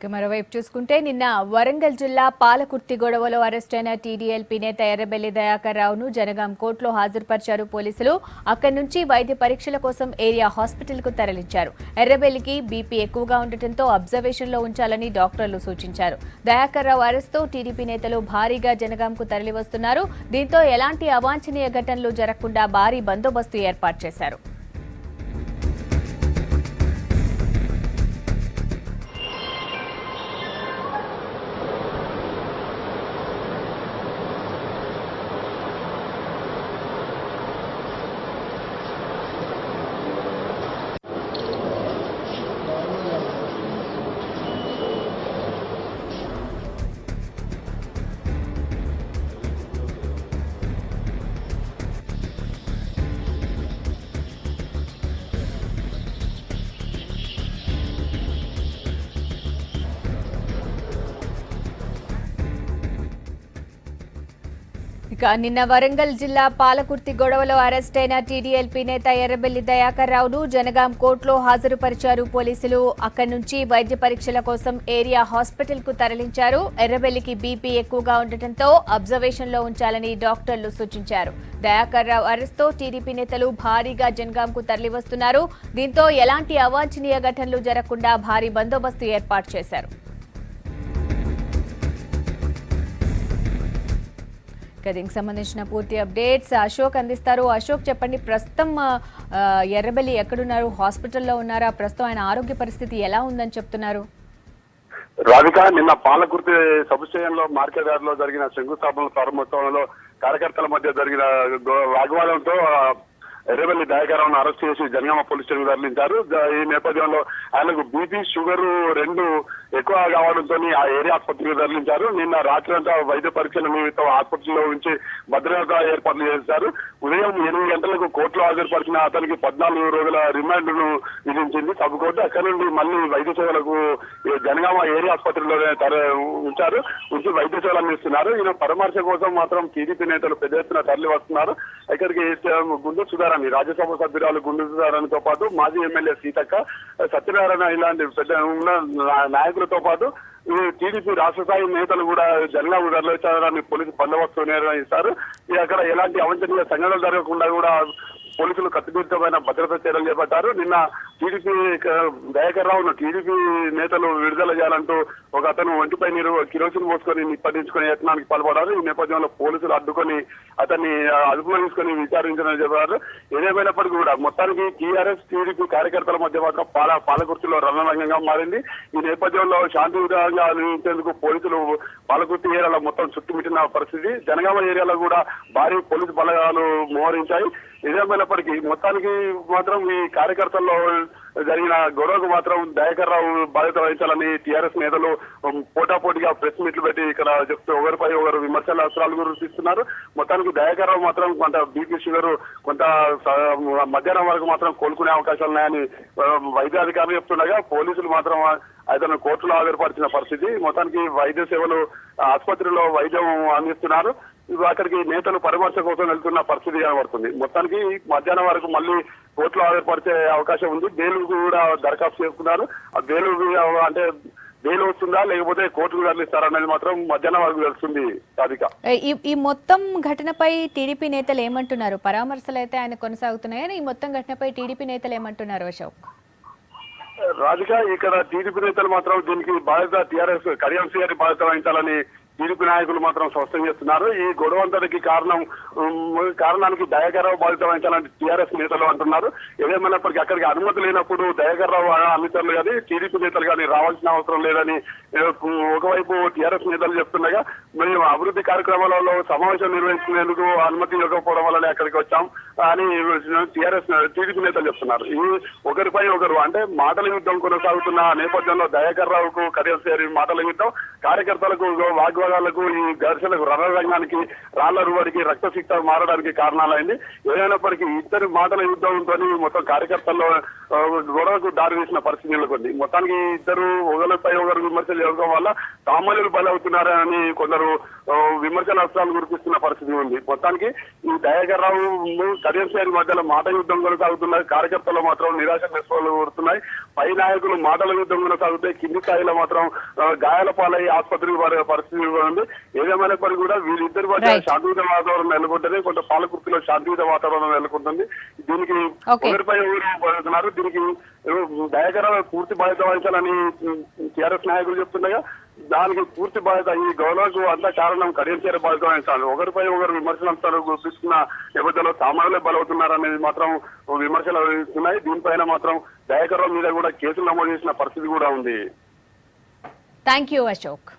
మరోవైపు చూసుకుంటే నిన్న వరంగల్ జిల్లా పాలకుర్తి గొడవలో అరెస్టైన టీడీఎల్పీ నేత ఎర్రబెల్లి దయాకర్ రావును జనగాం కోర్టులో హాజరుపరిచారు పోలీసులు. అక్కడి నుంచి వైద్య పరీక్షల కోసం ఏరియా హాస్పిటల్ కు తరలించారు. ఎర్రబెల్లికి బీపీ ఎక్కువగా ఉండటంతో అబ్జర్వేషన్ లో ఉంచాలని డాక్టర్లు సూచించారు. దయాకర్ రావు అరెస్ట్తో టీడీపీ నేతలు భారీగా జనగాంకు తరలివస్తున్నారు. దీంతో ఎలాంటి అవాంఛనీయ ఘటనలు జరగకుండా భారీ బందోబస్తు ఏర్పాటు చేశారు. నిన్న వరంగల్ జిల్లా పాలకుర్తి గొడవలో అరెస్టైన టీడీఎల్పీ నేత ఎర్రబెల్లి దయాకర్ రావును జనగాం కోర్టులో హాజరుపరిచారు పోలీసులు. అక్కడి నుంచి వైద్య పరీక్షల కోసం ఏరియా హాస్పిటల్ కు తరలించారు. ఎర్రబెల్లికి బీపీ ఎక్కువగా ఉండటంతో అబ్జర్వేషన్ లో ఉంచాలని డాక్టర్లు సూచించారు. దయాకర్ రావు అరెస్ట్తో టీడీపీ నేతలు భారీగా జనగాంకు తరలివస్తున్నారు. దీంతో ఎలాంటి అవాంఛనీయ ఘటనలు జరగకుండా భారీ బందోబస్తు ఏర్పాటు చేశారు. దీనికి సంబంధించిన పూర్తి అప్డేట్స్ అశోక్ అందిస్తారు. అశోక్, చెప్పండి, ప్రస్తుతం ఎర్రబెల్లి ఎక్కడున్నారు? హాస్పిటల్లో ఉన్నారా? ప్రస్తుతం ఆయన ఆరోగ్య పరిస్థితి ఎలా ఉందని చెప్తున్నారు? రాధిక, నిన్న పాలకుర్తి సబ్ స్టేషన్ లో మార్కెట్ యార్డ్ లో జరిగిన శంకుస్థాపన ప్రారంభోత్సవంలో కార్యకర్తల మధ్య జరిగిన వాగ్వాదంతో ఎర్రబెల్లి దయాకర్ రావును అరెస్ట్ చేసి జనగామ పోలీస్ స్టేషన్ తరలించారు. ఈ నేపథ్యంలో ఆయనకు బీపీ, షుగర్ రెండు ఎక్కువ కావడంతో ఆ ఏరియా ఆసుపత్రికి తరలించారు. నిన్న రాత్రి అంతా వైద్య పరీక్షల నిమిత్తం ఆసుపత్రిలో ఉంచి భద్రతా ఏర్పాట్లు చేశారు. ఉదయం 8 గంటలకు కోర్టులో హాజరుపరిచిన అతనికి 14 రోజుల రిమాండ్ ను విధించింది సబ్ కోర్టు. అక్కడి నుండి మళ్ళీ వైద్య సేవలకు జనగామ ఏరియా ఆసుపత్రిలోనే ఉంచారు. ఉంచి వైద్య సేవలు అందిస్తున్నారు. ఈయన పరామర్శ కోసం మాత్రం టీడీపీ నేతలు పెద్ద ఎత్తున తరలి వస్తున్నారు. ఇక్కడికి గుండు సుధారాణి, రాజ్యసభ సభ్యురాలు గుండు సుధారాణితో పాటు మాజీ ఎమ్మెల్యే సీతక్క, సత్యనారాయణ ఇలాంటి పెద్ద ఉన్న నాయకులతో పాటు టీడీపీ రాష్ట్ర స్థాయి నేతలు కూడా జనగాం తరలించాలని పోలీసు బందోబస్తు నిర్వహిస్తారు. అక్కడ ఎలాంటి అవాంఛనీయ సంఘటనలు జరగకుండా కూడా పోలీసులు కట్టుదిట్టమైన భద్రతా చర్యలు చేపట్టారు. నిన్న టీడీపీ దయాకర్ రావును టీడీపీ నేతలు విడుదల చేయాలంటూ ఒక అతను ఒంటిపై కిరోసిన్ పోసుకొని నిప్పటించుకుని యత్నానికి పాల్పడారు. ఈ నేపథ్యంలో పోలీసులు అడ్డుకొని అతన్ని అదుపులో తీసుకుని విచారించారని చెప్పారు. ఏదేమైనప్పటికీ కూడా మొత్తానికి టీఆర్ఎస్ టీడీపీ కార్యకర్తల మధ్య మాత్రం పాలకుర్తిలో రణరంగంగా మారింది. ఈ నేపథ్యంలో శాంతియుతంగా నిర్వహించేందుకు పోలీసులు పాలకుర్తి ఏరియాలో మొత్తం చుట్టుముట్టిన పరిస్థితి. జనగామ ఏరియాలో కూడా భారీ పోలీసు బలగాలు మోహరించాయి. ఏదేమైనప్పటికీ మొత్తానికి మాత్రం ఈ కార్యకర్తల్లో జరిగిన గొడవకు మాత్రం దయాకర్ రావు బాధ్యత వహించాలని టీఆర్ఎస్ నేతలు పోటాపోటీగా ప్రెస్ మీట్లు పెట్టి ఇక్కడ చెప్తూ ఒకరిపై ఒకరు విమర్శల అస్త్రాలు గురిస్తున్నారు. మొత్తానికి దయాకర్ రావు మాత్రం కొంత బీపీ, షుగర్ కొంత మధ్యాహ్నం వరకు మాత్రం కోలుకునే అవకాశాలు ఉన్నాయని వైద్యాధికారులు చెప్తుండగా పోలీసులు మాత్రం అతను కోర్టులో హాజరుపరిచిన పరిస్థితి. మొత్తానికి వైద్య సేవలు ఆసుపత్రిలో వైద్యం అందిస్తున్నారు. అక్కడికి నేతలు పరామర్శ కోసం వెళ్తున్న పరిస్థితి కనబడుతుంది. మొత్తానికి మధ్యాహ్నం వరకు మళ్ళీ కోర్టులో హాజరుపరిచే అవకాశం ఉంది. బెయిల్ కూడా దరఖాస్తు చేసుకున్నారు. ఆ బెయిల్ అంటే బెయిల్ వస్తుందా లేకపోతే కోర్టుకు తరలిస్తారనేది మాత్రం మధ్యాహ్నం వరకు తెలుస్తుంది. సాధిక, ఈ మొత్తం ఘటనపై టీడీపీ నేతలు ఏమంటున్నారు? పరామర్శలు అయితే ఆయన కొనసాగుతున్నాయని ఈ మొత్తం ఘటనపై టీడీపీ నేతలు ఏమంటున్నారు? అశోక్, రాధిక, ఇక్కడ టీడీపీ నేతలు మాత్రం దీనికి బాధ్యత టీఆర్ఎస్ కడియం శ్రీహరి బాధ్యత వహించాలని టీడీపీ నాయకులు మాత్రం స్పష్టం చేస్తున్నారు. ఈ గొడవంతటికి కారణానికి దయాకర్ రావు బాధ్యత వహించాలని టీఆర్ఎస్ నేతలు అంటున్నారు. ఏదేమైనప్పటికీ అక్కడికి అనుమతి లేనప్పుడు దయాకర్ రావు అనుచరులు కానీ టీడీపీ నేతలు కానీ రావాల్సిన అవసరం లేదని ఒకవైపు టీఆర్ఎస్ నేతలు చెప్తుండగా, మేము అభివృద్ధి కార్యక్రమాలలో సమావేశం నిర్వహించుకునేందుకు అనుమతి ఇవ్వకపోవడం వల్లనే అక్కడికి వచ్చాం అని టీడీపీ నేతలు చెప్తున్నారు. ఈ ఒకరిపై ఒకరు అంటే మాటల యుద్ధం కొనసాగుతున్న నేపథ్యంలో దయాకర్ రావుకు కడియం శ్రీహరి మాటల యుద్ధం, కార్యకర్తలకు వాగ్వాదం వాగ్వాదాలకు ఈ ఘర్షణకు రణరంగానికి రాళ్ల రువడికి రక్తసిక్త మారడానికి కారణాలైంది. ఏదైనప్పటికీ ఇద్దరు మాటల యుద్ధంతో మొత్తం కార్యకర్తల్లో గొడవకు దారి తీసిన పరిస్థితి నెలకొంది. మొత్తానికి ఇద్దరు ఒకరిపై ఒకరు విమర్శలు చేయడం వల్ల సామాన్యులు బలవుతున్నారని కొందరు విమర్శల అస్త్రాలు గురిపిస్తున్న పరిస్థితి ఉంది. మొత్తానికి ఈ దయాకర్ రావు కడియం శ్రేణి మధ్యలో మాట యుద్ధం కొనసాగుతున్నది. కార్యకర్తలు మాత్రం నిరాశ నిస్పృహలు కోరుతున్నాయి. పై నాయకులు మాటల యుద్ధం కొనసాగుతాయి, కింది స్థాయిలో మాత్రం గాయాల పాలై ఆసుపత్రికి వారే పరిస్థితి ఉంది. ఏదేమైనప్పటికీ కూడా వీళ్ళిద్దరి మధ్య శాంతియుత వాతావరణం నెలకొంటుంది. కొంత పాలకుర్తిలో శాంతియుత వాతావరణం నెలకొంటుంది. దీనికి ఒకరిపై ఎవరు పడుతున్నారు. దీనికి దయాకర్ రావు పూర్తి బాధ్యత వహించాలని టీఆర్ఎస్ నాయకులు చెప్తుండగా దానికి పూర్తి బాధ్యత ఈ గౌరవకు అంతా కారణం కడియం చేరే బాధ్యత వహించాలి. ఒకరిపై ఒకరు విమర్శలు గుర్తిస్తున్న నేపథ్యంలో సామాన్యులే బలవుతున్నారనేది మాత్రం విమర్శలు వహిస్తున్నాయి. దీనిపైన మాత్రం దయాకర్ రావు మీద కూడా కేసులు నమోదు చేసిన పరిస్థితి కూడా ఉంది. Thank you Ashok.